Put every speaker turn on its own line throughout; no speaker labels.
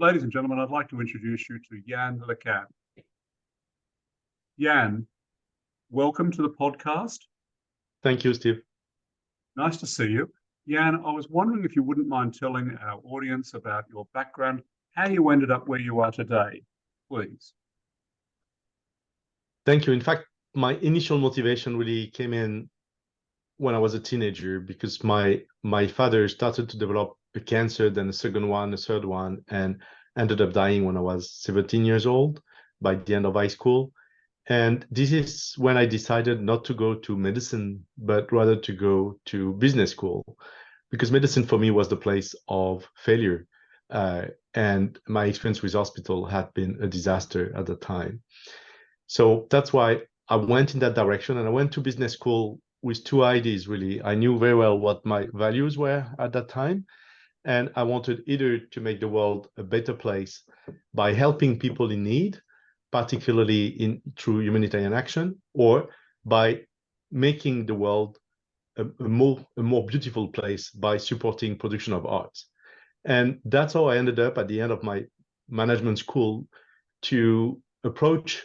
Ladies and gentlemen, I'd like to introduce you to Yann Le Cam. Yann, welcome to the podcast.
Thank you, Steve.
Nice to see you. Yann, I was wondering if you wouldn't mind telling our audience about your background, how you ended up where you are today, please.
Thank you. In fact, my initial motivation really came in when I was a teenager because my father started to develop a cancer, then a second one, a third one, and ended up dying when I was 17 years old by the end of high school. And this is when I decided not to go to medicine, but rather to go to business school, because medicine for me was the place of failure. And my experience with hospital had been a disaster at the time. So that's why I went in that direction, and I went to business school with two ideas, really. I knew very well what my values were at that time, and I wanted either to make the world a better place by helping people in need, particularly through humanitarian action, or by making the world a more beautiful place by supporting production of arts. And that's how I ended up at the end of my management school to approach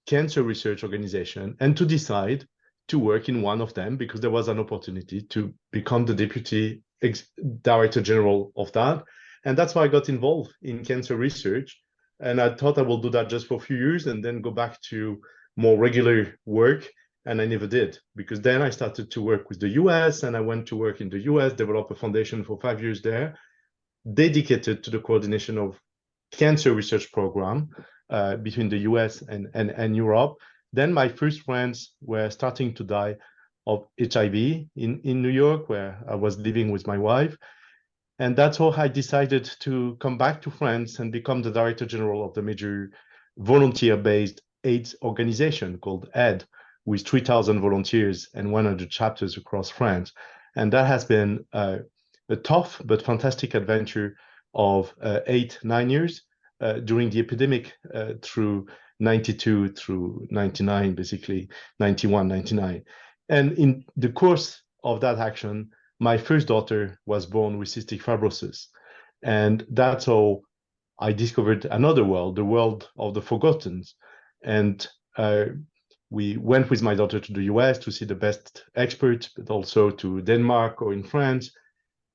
cancer research organization and to decide to work in one of them because there was an opportunity to become the deputy director general of that. And that's why I got involved in cancer research. And I thought I will do that just for a few years and then go back to more regular work. And I never did, because then I started to work with the US, and I went to work in the US, develop a foundation for 5 years there, dedicated to the coordination of cancer research program between the US and Europe. Then my first friends were starting to die of HIV in New York, where I was living with my wife. And that's how I decided to come back to France and become the director general of the major volunteer-based AIDS organization called AID, with 3,000 volunteers and 100 chapters across France. And that has been a tough but fantastic adventure of 8-9 years during the epidemic through 92 through 99, basically 91, 99. And in the course of that action, my first daughter was born with cystic fibrosis. And that's how I discovered another world, the world of the forgotten. And we went with my daughter to the US to see the best experts, but also to Denmark or in France.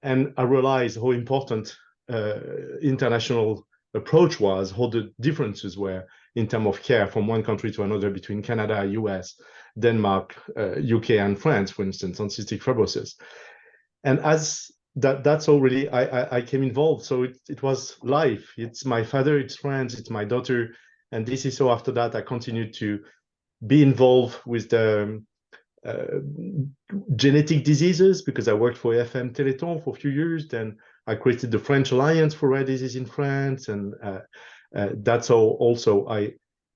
And I realized how important international approach was, how the differences were in terms of care from one country to another between Canada, US, Denmark, UK, and France, for instance, on cystic fibrosis. And as that's how really I came involved. So it was life. It's my father, it's France, it's my daughter. And this is so after that, I continued to be involved with the genetic diseases because I worked for FM Téléthon for a few years. Then I created the French Alliance for Rare Disease in France. And that's how also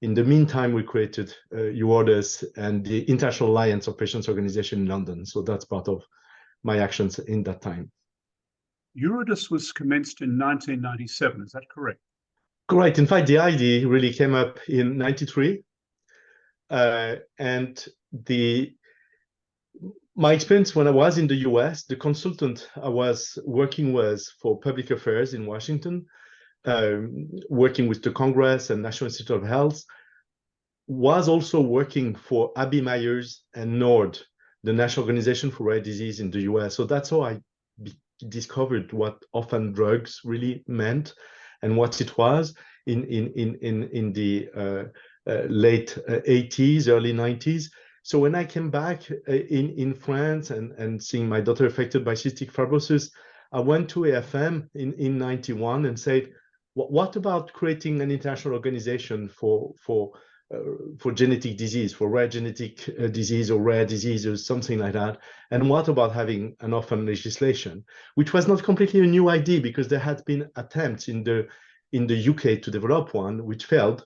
in the meantime, we created EURORDIS and the International Alliance of Patients Organization in London. So that's part of my actions in that time.
EURORDIS was commenced in 1997, is that correct?
Correct. In fact, the idea really came up in 93. And my experience when I was in the US, the consultant I was working with for public affairs in Washington, working with the Congress and National Institute of Health, was also working for Abby Myers and NORD, the National Organization for Rare Disease in the US. So that's how I discovered what orphan drugs really meant and what it was in the late 80s, early 90s. So when I came back in France and seeing my daughter affected by cystic fibrosis, I went to AFM in 91 and said, what about creating an international organization for genetic disease, for rare genetic disease or rare diseases, something like that? And what about having an orphan legislation, which was not completely a new idea because there had been attempts in the UK to develop one, which failed.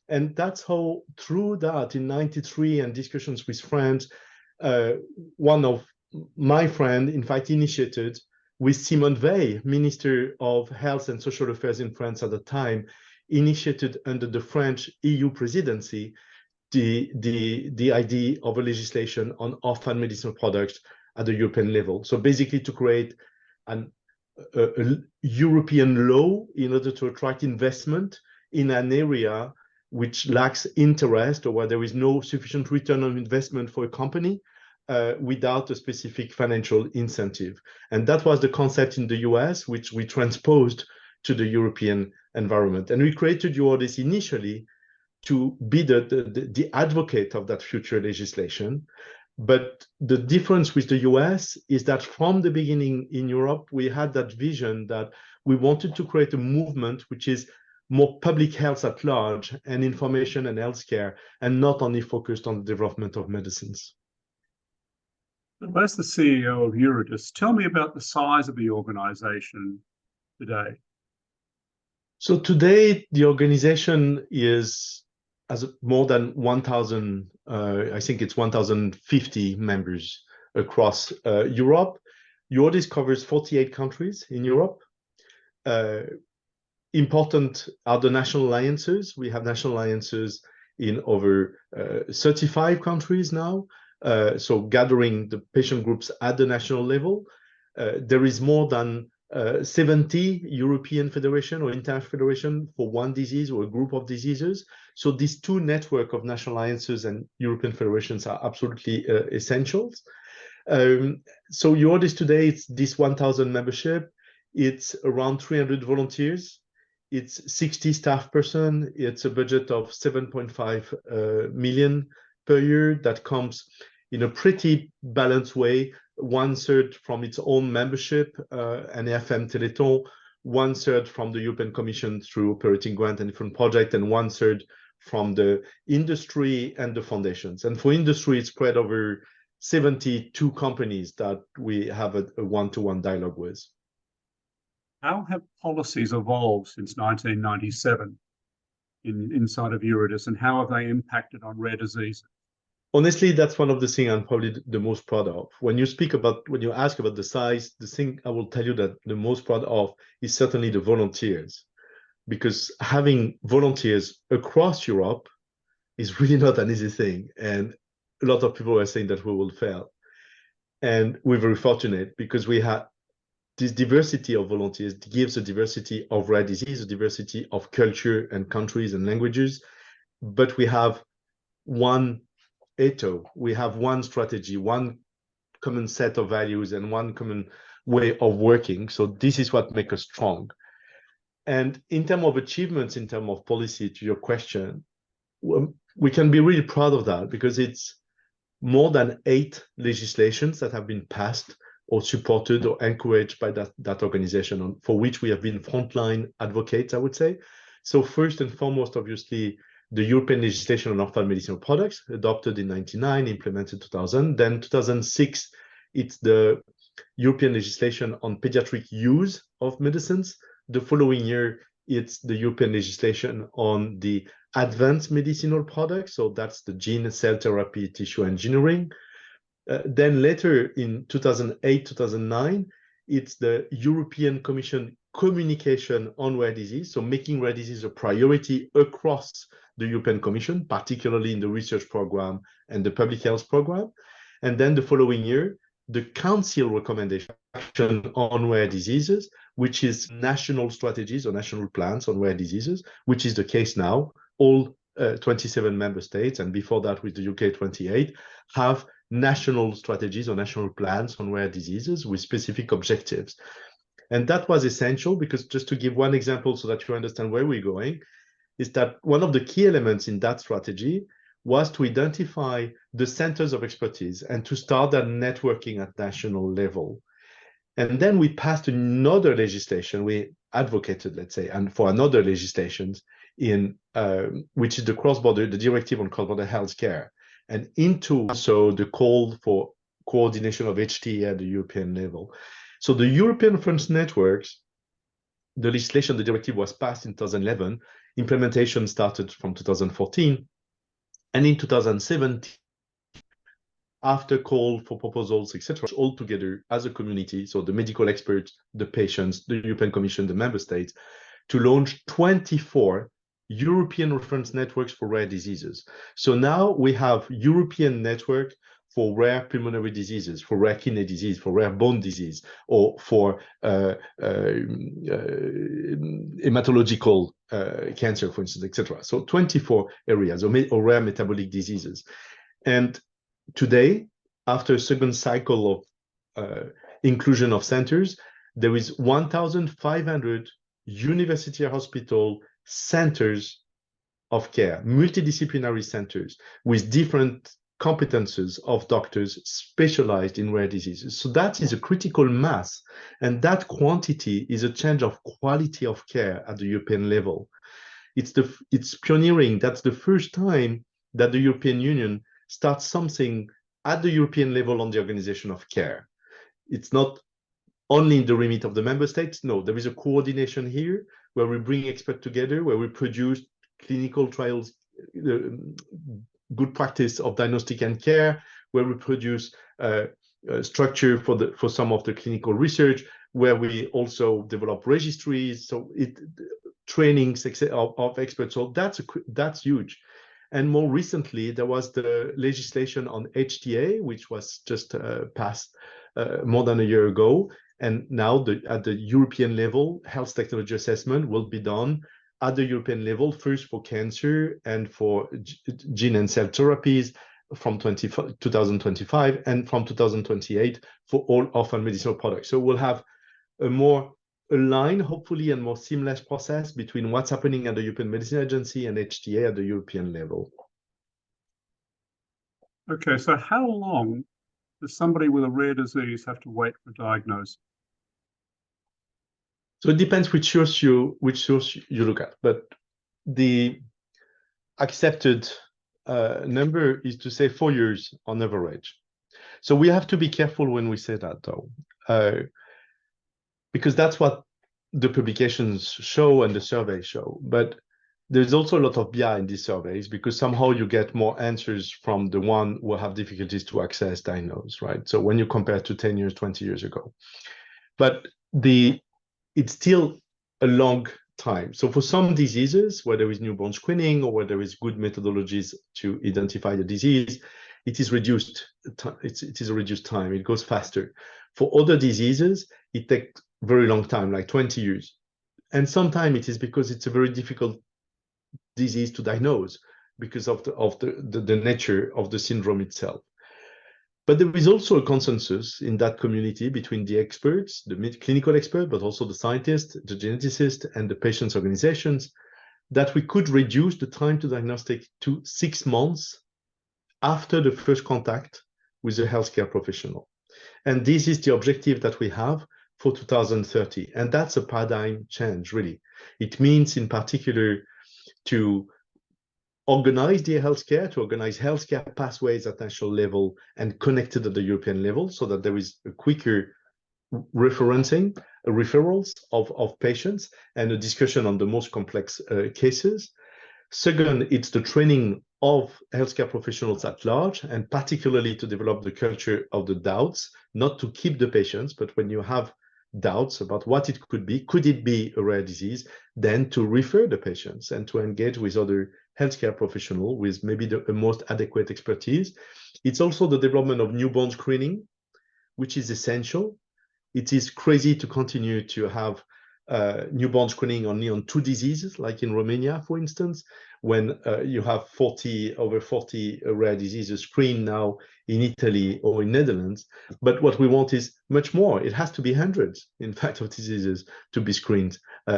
And that's how, through that, in 93 and discussions with friends, one of my friends, in fact, initiated with Simone Veil, Minister of Health and Social Affairs in France at the time, initiated under the French EU presidency the idea of a legislation on orphan medicinal products at the European level. So basically to create an a European law in order to attract investment in an area which lacks interest or where there is no sufficient return on investment for a company without a specific financial incentive. And that was the concept in the US, which we transposed to the European environment. And we created EURORDIS initially to be the advocate of that future legislation. But the difference with the US is that from the beginning in Europe, we had that vision that we wanted to create a movement which is more public health at large and information and healthcare, and not only focused on the development of medicines.
As the CEO of EURORDIS, tell me about the size of the organization today.
So today, the organization has more than 1,000, I think it's 1,050 members across Europe. EURORDIS covers 48 countries in Europe. Important are the national alliances. We have national alliances in over 35 countries now. So gathering the patient groups at the national level. There is more than 70 European federation or international federation for one disease or a group of diseases. So these two network of national alliances and European federations are absolutely essentials. So EURORDIS today, it's this 1,000 membership. It's around 300 volunteers. It's 60 staff person. It's a budget of 7.5 million per year that comes in a pretty balanced way. 1/3 from its own membership and FM Téléthon, 1/3 from the European Commission through operating grant and different projects, and 1/3 from the industry and the foundations. And for industry, it's spread over 72 companies that we have a one-to-one dialogue with.
How have policies evolved since 1997 inside of EURORDIS, and how have they impacted on rare diseases?
Honestly, that's one of the things I'm probably the most proud of. When you ask about the size, the thing I will tell you that the most proud of is certainly the volunteers, because having volunteers across Europe is really not an easy thing. And a lot of people are saying that we will fail. And we're very fortunate because we have this diversity of volunteers gives a diversity of rare disease, a diversity of culture and countries and languages. But we have one ethos, we have one strategy, one common set of values, and one common way of working. So this is what makes us strong. And in terms of achievements, in terms of policy, to your question, we can be really proud of that because it's more than 8 legislations that have been passed or supported or encouraged by that organization, for which we have been frontline advocates, I would say. So first and foremost, obviously, the European legislation on orphan medicinal products, adopted in 1999, implemented 2000. Then 2006, it's the European legislation on pediatric use of medicines. The following year, it's the European legislation on the advanced medicinal products. So that's the gene, cell therapy, tissue engineering. Then later in 2008, 2009, it's the European Commission communication on rare disease. So making rare disease a priority across the European Commission, particularly in the research program and the public health program. And then the following year, the Council recommendation on rare diseases, which is national strategies or national plans on rare diseases, which is the case now. All 27 member states, and before that with the UK 28, have national strategies or national plans on rare diseases with specific objectives. And that was essential because, just to give one example so that you understand where we're going, is that one of the key elements in that strategy was to identify the centers of expertise and to start that networking at national level. And then we passed another legislation, we advocated, let's say, and for another legislation in which is the cross-border, the directive on cross-border healthcare, and into also the call for coordination of HTA at the European level. So the European reference networks, the legislation, the directive was passed in 2011, implementation started from 2014, and in 2017, after call for proposals, etc., all together as a community, so the medical experts, the patients, the European Commission, the member states, to launch 24 European reference networks for rare diseases. So now we have European network for rare pulmonary diseases, for rare kidney disease, for rare bone disease, or for hematological cancer, for instance, etc. So 24 areas, or rare metabolic diseases. And today, after a second cycle of inclusion of centers, there is 1,500 university hospital centers of care, multidisciplinary centers with different competences of doctors specialized in rare diseases. So that is a critical mass, and that quantity is a change of quality of care at the European level. It's pioneering. That's the first time that the European Union starts something at the European level on the organization of care. It's not only in the remit of the member states. No, there is a coordination here where we bring experts together, where we produce clinical trials, good practice of diagnostic and care, where we produce structure for some of the clinical research, where we also develop registries, so trainings of experts. So that's huge. And more recently, there was the legislation on HTA, which was just passed more than a year ago. And now at the European level, health technology assessment will be done at the European level, first for cancer and for gene and cell therapies from 2025, and from 2028 for all orphan medicinal products. So we'll have a more aligned, hopefully, and more seamless process between what's happening at the European Medicine Agency and HTA at the European level.
Okay, so how long does somebody with a rare disease have to wait for diagnosis?
So it depends which source you look at, but the accepted number is to say 4 years on average. So we have to be careful when we say that, though, because that's what the publications show and the surveys show. But there's also a lot of BI in these surveys, because somehow you get more answers from the one who have difficulties to access diagnose, right? So when you compare to 10 years, 20 years ago, but it's still a long time. So for some diseases where there is newborn screening, or where there is good methodologies to identify the disease, it is reduced. It is a reduced time. It goes faster. For other diseases, it takes very long time, like 20 years. And sometimes it is because it's a very difficult disease to diagnose because of the nature of the syndrome itself. But there is also a consensus in that community between the experts, the clinical experts, but also the scientists, the geneticists, and the patients' organizations, that we could reduce the time to diagnostic to 6 months after the first contact with a healthcare professional. And this is the objective that we have for 2030. And that's a paradigm change, really. It means, in particular, to organize the healthcare, to organize healthcare pathways at national level and connected at the European level, so that there is a quicker referrals of patients and a discussion on the most complex cases. Second, it's the training of healthcare professionals at large, and particularly to develop the culture of the doubts, not to keep the patients, but when you have doubts about what it could it be a rare disease, then to refer the patients and to engage with other healthcare professionals with maybe the most adequate expertise. It's also the development of newborn screening, which is essential. It is crazy to continue to have newborn screening only on 2 diseases, like in Romania, for instance, when you have over 40 rare diseases screened now in Italy or in Netherlands. But what we want is much more. It has to be hundreds, in fact, of diseases to be screened for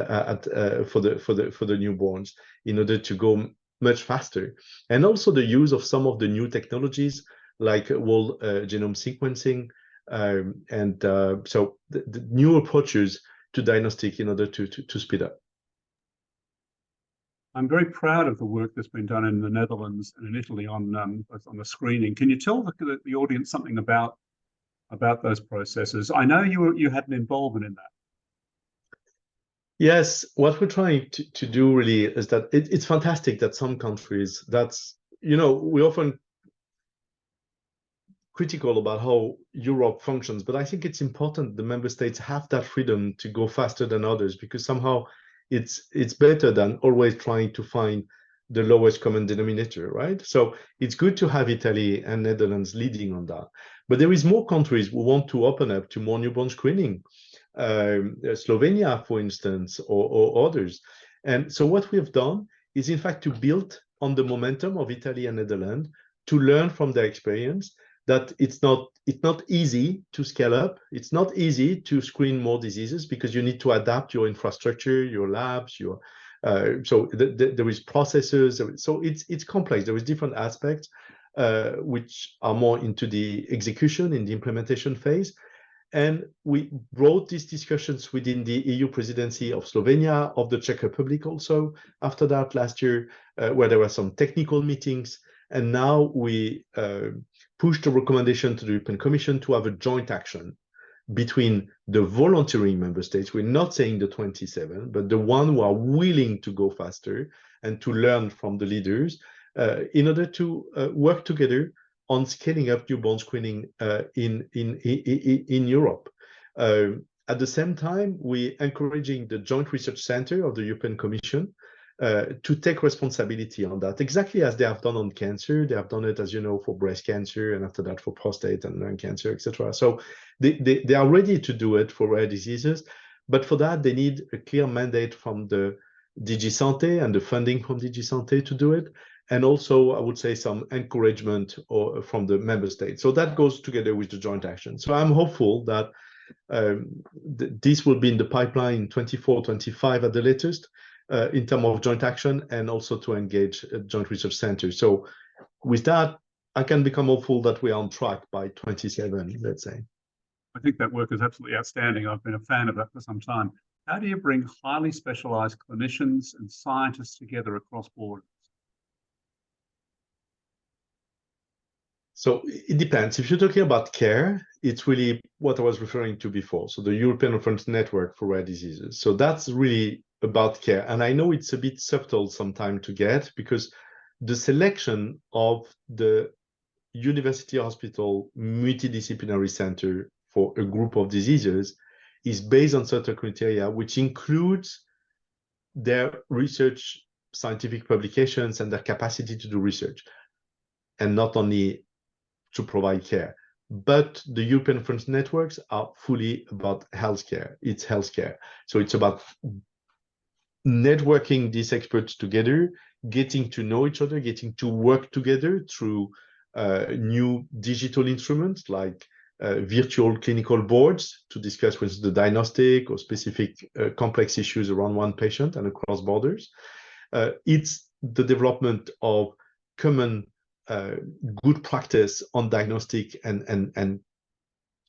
the newborns, in order to go much faster. And also the use of some of the new technologies, like whole genome sequencing, so the new approaches to diagnostic in order to speed up.
I'm very proud of the work that's been done in the Netherlands and in Italy on the screening. Can you tell the audience something about those processes? I know you had an involvement in that.
Yes, what we're trying to do really is that it's fantastic that some countries, we often critical about how Europe functions, but I think it's important the member states have that freedom to go faster than others, because somehow it's better than always trying to find the lowest common denominator, right? So it's good to have Italy and Netherlands leading on that. But there is more countries who want to open up to more newborn screening. Slovenia, for instance, or others. And so what we have done is, in fact, to build on the momentum of Italy and Netherlands, to learn from their experience that it's not easy to scale up. It's not easy to screen more diseases because you need to adapt your infrastructure, your labs, your so there is processes. So it's complex. There is different aspects which are more into the execution in the implementation phase. And we brought these discussions within the EU presidency of Slovenia, of the Czech Republic also after that last year, where there were some technical meetings. And now we pushed a recommendation to the European Commission to have a joint action between the voluntary member states. We're not saying the 27, but the one who are willing to go faster and to learn from the leaders in order to work together on scaling up newborn screening in Europe. At the same time, we're encouraging the Joint Research Center of the European Commission to take responsibility on that, exactly as they have done on cancer. They have done it, as you know, for breast cancer, and after that for prostate and lung cancer, etc. So they are ready to do it for rare diseases, but for that they need a clear mandate from the DG Santé and the funding from DG Santé to do it, and also I would say some encouragement from the member states. So that goes together with the joint action. So I'm hopeful that this will be in the pipeline 24, 25 at the latest in terms of joint action, and also to engage a joint research center. So with that, I can become hopeful that we are on track by 27, let's say.
I think that work is absolutely outstanding. I've been a fan of that for some time. How do you bring highly specialized clinicians and scientists together across borders?
So it depends. If you're talking about care, it's really what I was referring to before. So the European Reference Network for Rare Diseases. So that's really about care. And I know it's a bit subtle sometimes to get, because the selection of the university hospital multidisciplinary center for a group of diseases is based on certain criteria, which includes their research, scientific publications, and their capacity to do research, and not only to provide care. But the European Reference Networks are fully about healthcare. It's healthcare. So it's about networking these experts together, getting to know each other, getting to work together through new digital instruments like virtual clinical boards to discuss, for instance, the diagnostic or specific complex issues around one patient and across borders. It's the development of common good practice on diagnostic and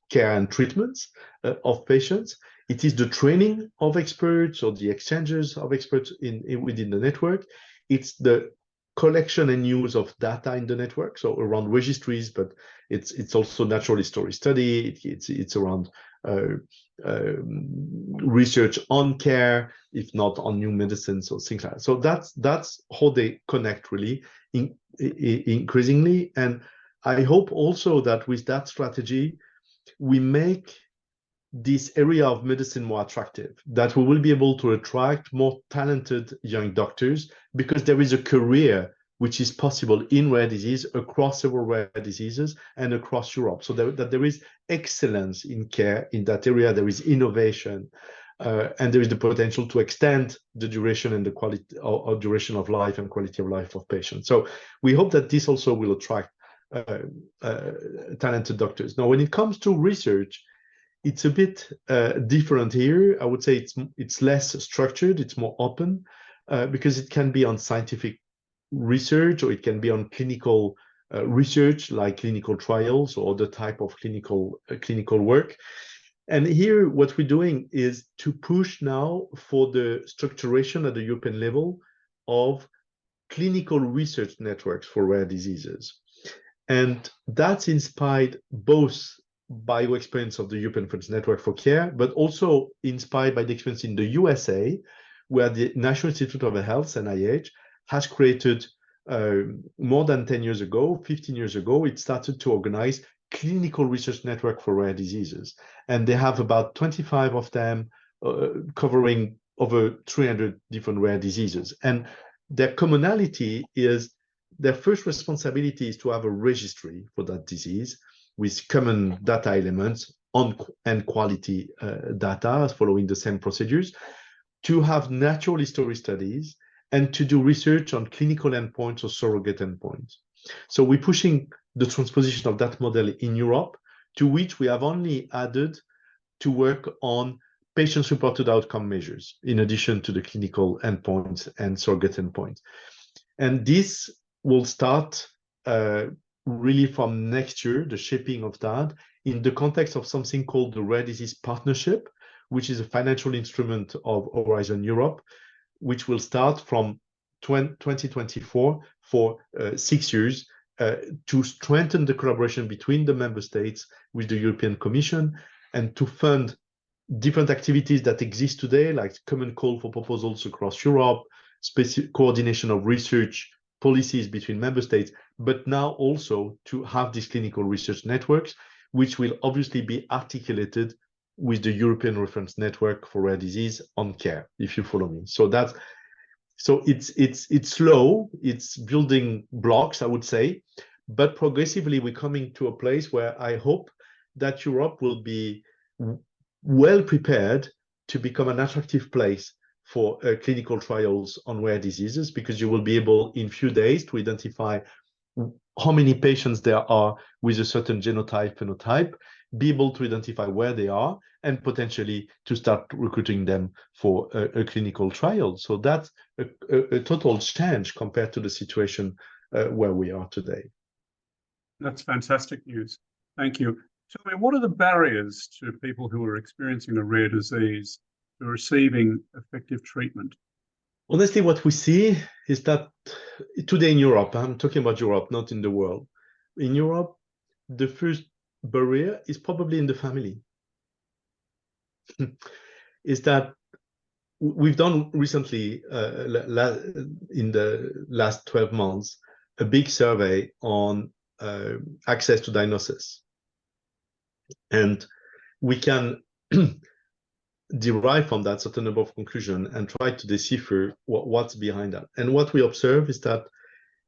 care and treatments of patients. It is the training of experts or the exchanges of experts within the network. It's the collection and use of data in the network, so around registries, but it's also natural history study. It's around research on care, if not on new medicines or things like that. So that's how they connect really increasingly. And I hope also that with that strategy, we make this area of medicine more attractive, that we will be able to attract more talented young doctors, because there is a career which is possible in rare disease across several rare diseases and across Europe. So that there is excellence in care in that area, there is innovation, and there is the potential to extend the duration and the quality or duration of life and quality of life of patients. So we hope that this also will attract talented doctors. Now, when it comes to research, it's a bit different here. I would say it's less structured, it's more open, because it can be on scientific research, or it can be on clinical research, like clinical trials or other type of clinical work. And here, what we're doing is to push now for the structuration at the European level of clinical research networks for rare diseases. And that's inspired both by the experience of the European Reference Network for Care, but also inspired by the experience in the USA, where the National Institute of Health, NIH, has created more than 10 years ago, 15 years ago, it started to organize clinical research network for rare diseases. And they have about 25 of them covering over 300 different rare diseases. And their commonality is their first responsibility is to have a registry for that disease with common data elements and quality data following the same procedures, to have natural history studies, and to do research on clinical endpoints or surrogate endpoints. So we're pushing the transposition of that model in Europe, to which we have only added to work on patients-reported outcome measures, in addition to the clinical endpoints and surrogate endpoints. And this will start really from next year, the shaping of that, in the context of something called the Rare Disease Partnership, which is a financial instrument of Horizon Europe, which will start from 2024 for 6 years to strengthen the collaboration between the member states with the European Commission, and to fund different activities that exist today, like common call for proposals across Europe, coordination of research policies between member states, but now also to have these clinical research networks, which will obviously be articulated with the European Reference Network for Rare Disease on care, if you follow me. So it's slow, it's building blocks, I would say, but progressively we're coming to a place where I hope that Europe will be well prepared to become an attractive place for clinical trials on rare diseases, because you will be able in few days to identify how many patients there are with a certain genotype, phenotype, be able to identify where they are, and potentially to start recruiting them for a clinical trial. So that's a total change compared to the situation where we are today.
That's fantastic news. Thank you. Tell me, what are the barriers to people who are experiencing a rare disease to receiving effective treatment?
Honestly, what we see is that today in Europe, I'm talking about Europe, not in the world. In Europe, the first barrier is probably in the family. Is that we've done recently, in the last 12 months, a big survey on access to diagnosis. And we can derive from that certain number of conclusions and try to decipher what's behind that. And what we observe is that,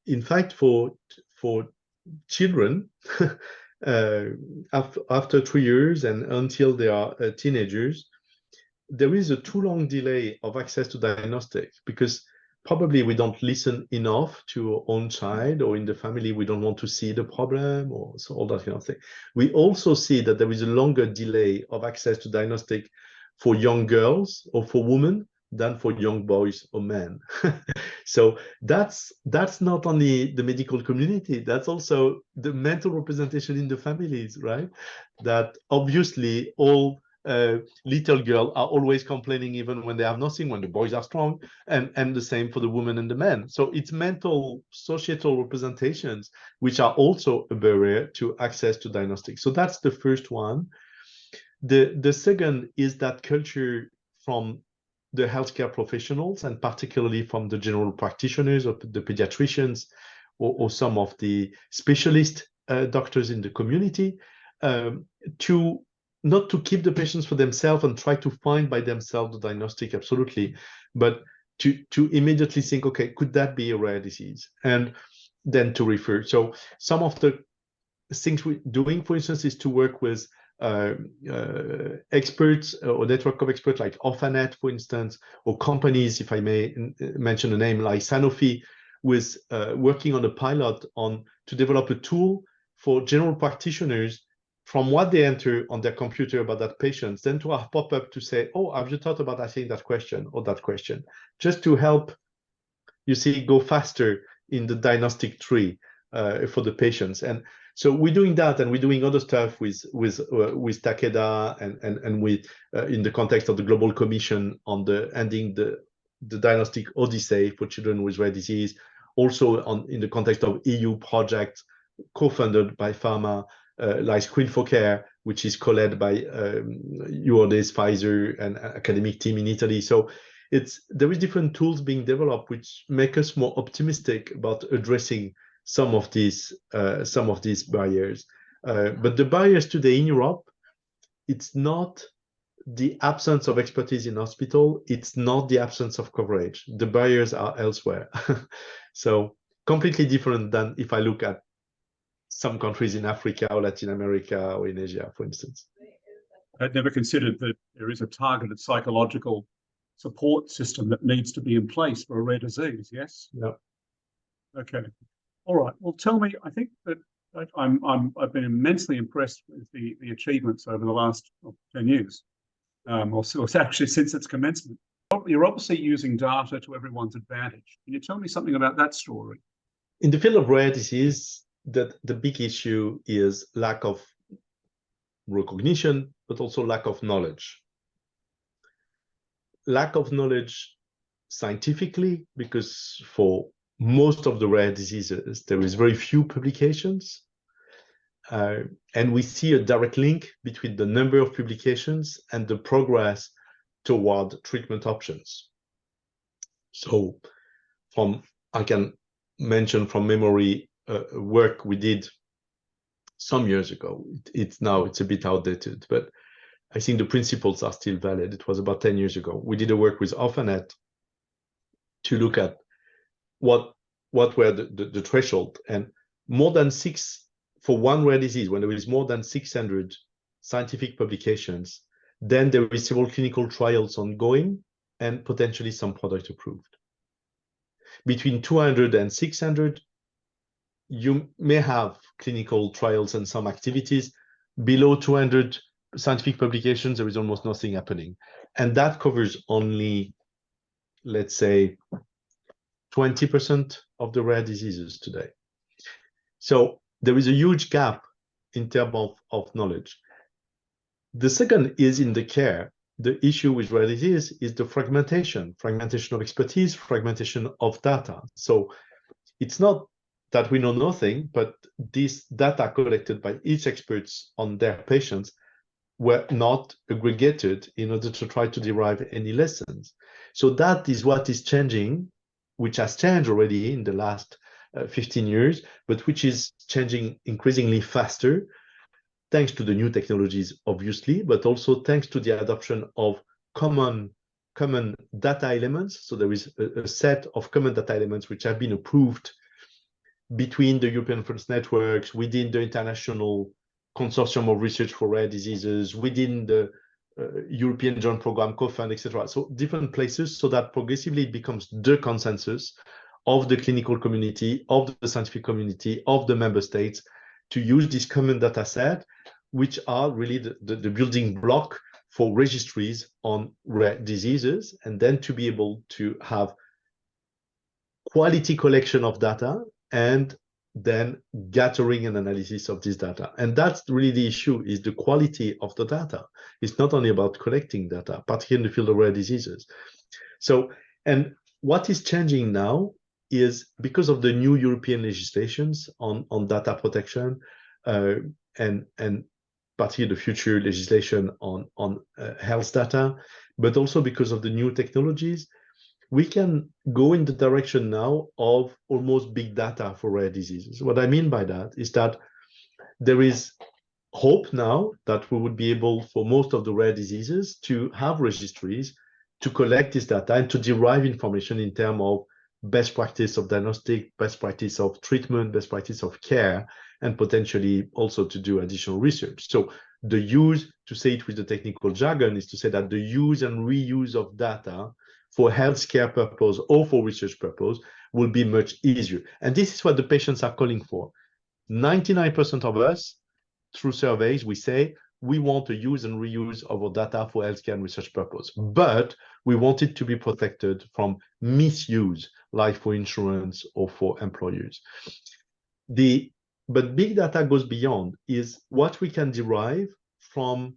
in fact, for children, after 3 years and until they are teenagers, there is a too long delay of access to diagnostics, because probably we don't listen enough to our own child, or in the family we don't want to see the problem, or so all that kind of thing. We also see that there is a longer delay of access to diagnostic for young girls or for women than for young boys or men. So that's not only the medical community, that's also the mental representation in the families, right? That obviously all little girls are always complaining even when they have nothing, when the boys are strong, and the same for the women and the men. So it's mental societal representations which are also a barrier to access to diagnostics. So that's the first one. The second is that culture from the healthcare professionals, and particularly from the general practitioners or the pediatricians, or some of the specialist doctors in the community, to not to keep the patients for themselves and try to find by themselves the diagnostic, absolutely, but to immediately think, okay, could that be a rare disease? And then to refer. So some of the things we're doing, for instance, is to work with experts or network of experts like Orphanet, for instance, or companies, if I may mention a name like Sanofi, with working on a pilot to develop a tool for general practitioners, from what they enter on their computer about that patient, then to have pop-up to say, oh, have you thought about asking that question or that question? Just to help, you see, go faster in the diagnostic tree for the patients. And so we're doing that, and we're doing other stuff with Takeda and with in the context of the Global Commission on ending the diagnostic odyssey for children with rare disease. Also in the context of EU projects co-funded by pharma, like Screen for Care, which is co-led by EURORDIS, Pfizer, and academic team in Italy. So there is different tools being developed which make us more optimistic about addressing some of these barriers. But the barriers today in Europe, it's not the absence of expertise in hospital, it's not the absence of coverage. The barriers are elsewhere. So completely different than if I look at some countries in Africa or Latin America or in Asia, for instance.
I'd never considered that there is a targeted psychological support system that needs to be in place for a rare disease. Yes.
Yeah.
Okay. All right. Well, tell me. I think that I've been immensely impressed with the achievements over the last 10 years, or so it's actually since its commencement. You're obviously using data to everyone's advantage. Can you tell me something about that story?
In the field of rare disease, the big issue is lack of recognition, but also lack of knowledge. Lack of knowledge scientifically, because for most of the rare diseases, there is very few publications. And we see a direct link between the number of publications and the progress toward treatment options. So I can mention from memory work we did some years ago. It's a bit outdated, but I think the principles are still valid. It was about 10 years ago. We did a work with Orphanet to look at what were the threshold, and more than 6 for one rare disease, when there is more than 600 scientific publications, then there is several clinical trials ongoing and potentially some product approved. Between 200 and 600, you may have clinical trials and some activities. Below 200 scientific publications, there is almost nothing happening. And that covers only, let's say, 20% of the rare diseases today. So there is a huge gap in terms of knowledge. The second is in the care. The issue with rare disease is the fragmentation of expertise, fragmentation of data. So it's not that we know nothing, but these data collected by each experts on their patients were not aggregated in order to try to derive any lessons. So that is what is changing, which has changed already in the last 15 years, but which is changing increasingly faster, thanks to the new technologies, obviously, but also thanks to the adoption of common data elements. So there is a set of common data elements which have been approved between the European Reference Networks, within the International Consortium of Research for Rare Diseases, within the European Joint Program, COFUND, etc. So different places, so that progressively it becomes the consensus of the clinical community, of the scientific community, of the member states, to use this common data set, which are really the building block for registries on rare diseases, and then to be able to have quality collection of data and then gathering and analysis of this data. And that's really the issue, is the quality of the data. It's not only about collecting data, particularly in the field of rare diseases. So, and what is changing now is because of the new European legislations on data protection, and particularly the future legislation on health data, but also because of the new technologies, we can go in the direction now of almost big data for rare diseases. What I mean by that is that there is hope now that we would be able, for most of the rare diseases, to have registries to collect this data and to derive information in terms of best practice of diagnostic, best practice of treatment, best practice of care, and potentially also to do additional research. So the use, to say it with the technical jargon, is to say that the use and reuse of data for healthcare purpose or for research purpose will be much easier. And this is what the patients are calling for. 99% of us, through surveys, we say we want to use and reuse of our data for healthcare and research purpose, but we want it to be protected from misuse, like for insurance or for employers. But big data goes beyond, is what we can derive from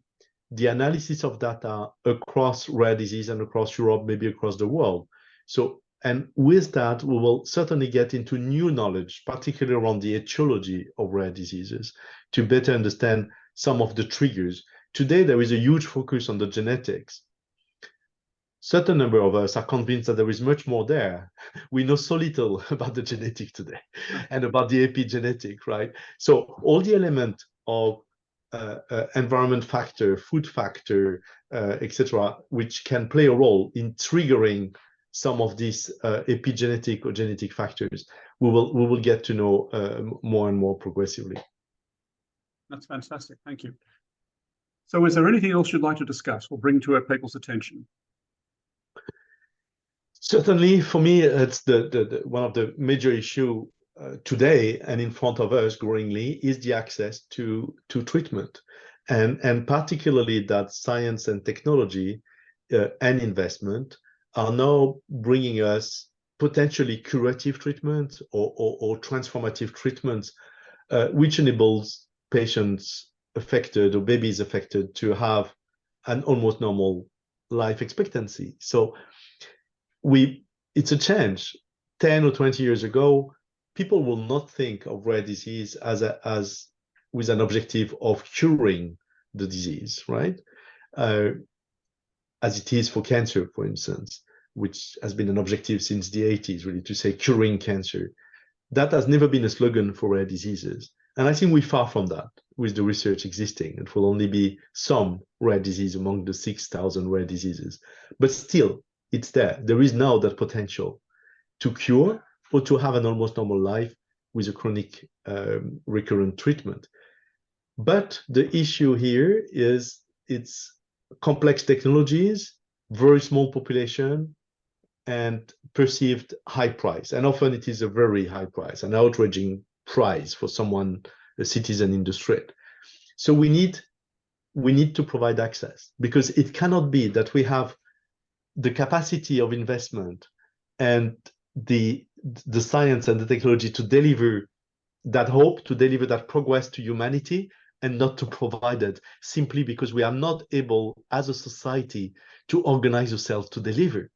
the analysis of data across rare disease and across Europe, maybe across the world. So, and with that, we will certainly get into new knowledge, particularly around the etiology of rare diseases, to better understand some of the triggers. Today, there is a huge focus on the genetics. Certain number of us are convinced that there is much more there. We know so little about the genetic today and about the epigenetic, right? So all the element of environment factor, food factor, etc., which can play a role in triggering some of these epigenetic or genetic factors, we will get to know more and more progressively.
That's fantastic. Thank you. So is there anything else you'd like to discuss or bring to our people's attention?
Certainly, for me, it's the one of the major issue today and in front of us growingly is the access to treatment, and particularly that science and technology and investment are now bringing us potentially curative treatment or transformative treatments, which enables patients affected or babies affected to have an almost normal life expectancy. So it's a change. 10 or 20 years ago, people will not think of rare disease as with an objective of curing the disease, right? As it is for cancer, for instance, which has been an objective since the 80s, really, to say curing cancer. That has never been a slogan for rare diseases. And I think we're far from that with the research existing. It will only be some rare disease among the 6,000 rare diseases. But still, it's there. There is now that potential to cure or to have an almost normal life with a chronic recurrent treatment. But the issue here is it's complex technologies, very small population, and perceived high price. And often it is a very high price, an outraging price for someone, a citizen in the street. So we need to provide access, because it cannot be that we have the capacity of investment and the science and the technology to deliver that hope, to deliver that progress to humanity, and not to provide it simply because we are not able as a society to organize ourselves to deliver.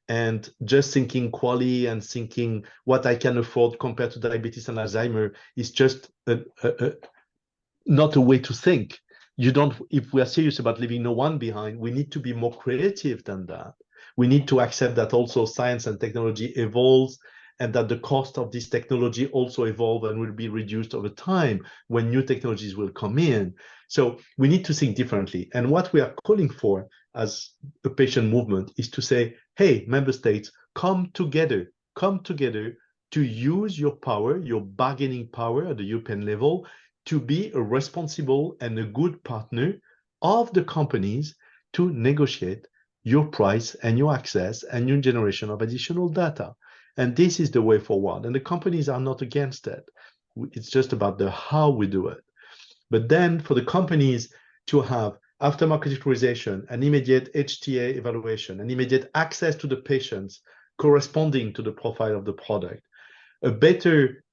And just thinking quality and thinking what I can afford compared to diabetes and Alzheimer is just not a way to think. If we are serious about leaving no one behind, we need to be more creative than that. We need to accept that also science and technology evolves, and that the cost of this technology also evolve and will be reduced over time when new technologies will come in. So we need to think differently. And what we are calling for as a patient movement is to say, hey, member states, come together to use your power, your bargaining power at the European level, to be a responsible and a good partner of the companies to negotiate your price and your access and your generation of additional data. And this is the way forward. And the companies are not against it. It's just about the how we do it. But then for the companies to have aftermarket authorization, an immediate HTA evaluation, an immediate access to the patients corresponding to the profile of the product, a better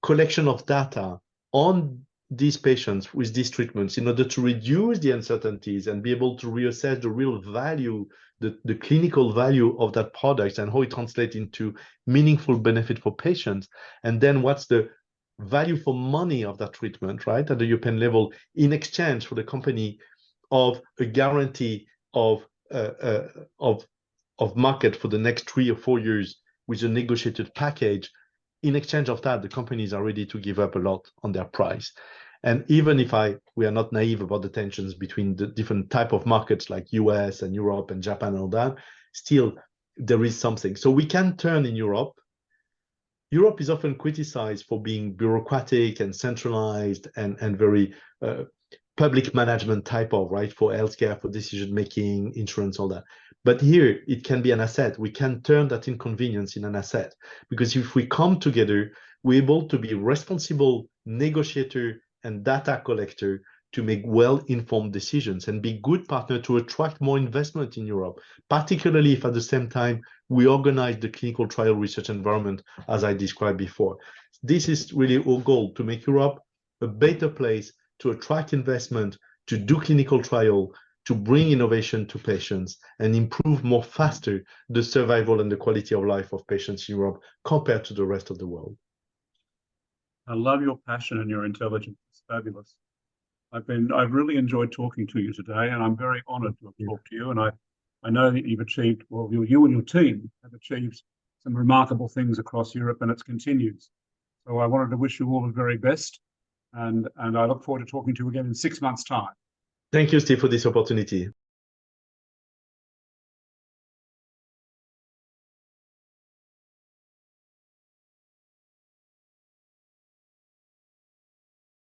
collection of data on these patients with these treatments in order to reduce the uncertainties and be able to reassess the real value, the clinical value of that product and how it translates into meaningful benefit for patients. And then what's the value for money of that treatment, right, at the European level, in exchange for the company of a guarantee of market for the next 3 or 4 years with a negotiated package. In exchange of that, the companies are ready to give up a lot on their price. And even if we are not naive about the tensions between the different type of markets like US and Europe and Japan and all that, still there is something. So we can turn in Europe. Europe is often criticized for being bureaucratic and centralized and very public management type of, right, for healthcare, for decision-making, insurance, all that. But here it can be an asset. We can turn that inconvenience in an asset, because if we come together, we're able to be responsible negotiator and data collector to make well-informed decisions and be good partner to attract more investment in Europe, particularly if at the same time we organize the clinical trial research environment as I described before. This is really our goal, to make Europe a better place to attract investment, to do clinical trial, to bring innovation to patients and improve more faster the survival and the quality of life of patients in Europe compared to the rest of the world.
I love your passion and your intelligence. It's fabulous. I've really enjoyed talking to you today, and I'm very honored to have talked to you. And I know that you've achieved, well, you and your team have achieved some remarkable things across Europe, and it continues. So I wanted to wish you all the very best. And I look forward to talking to you again in 6 months' time.
Thank you, Steve, for this opportunity.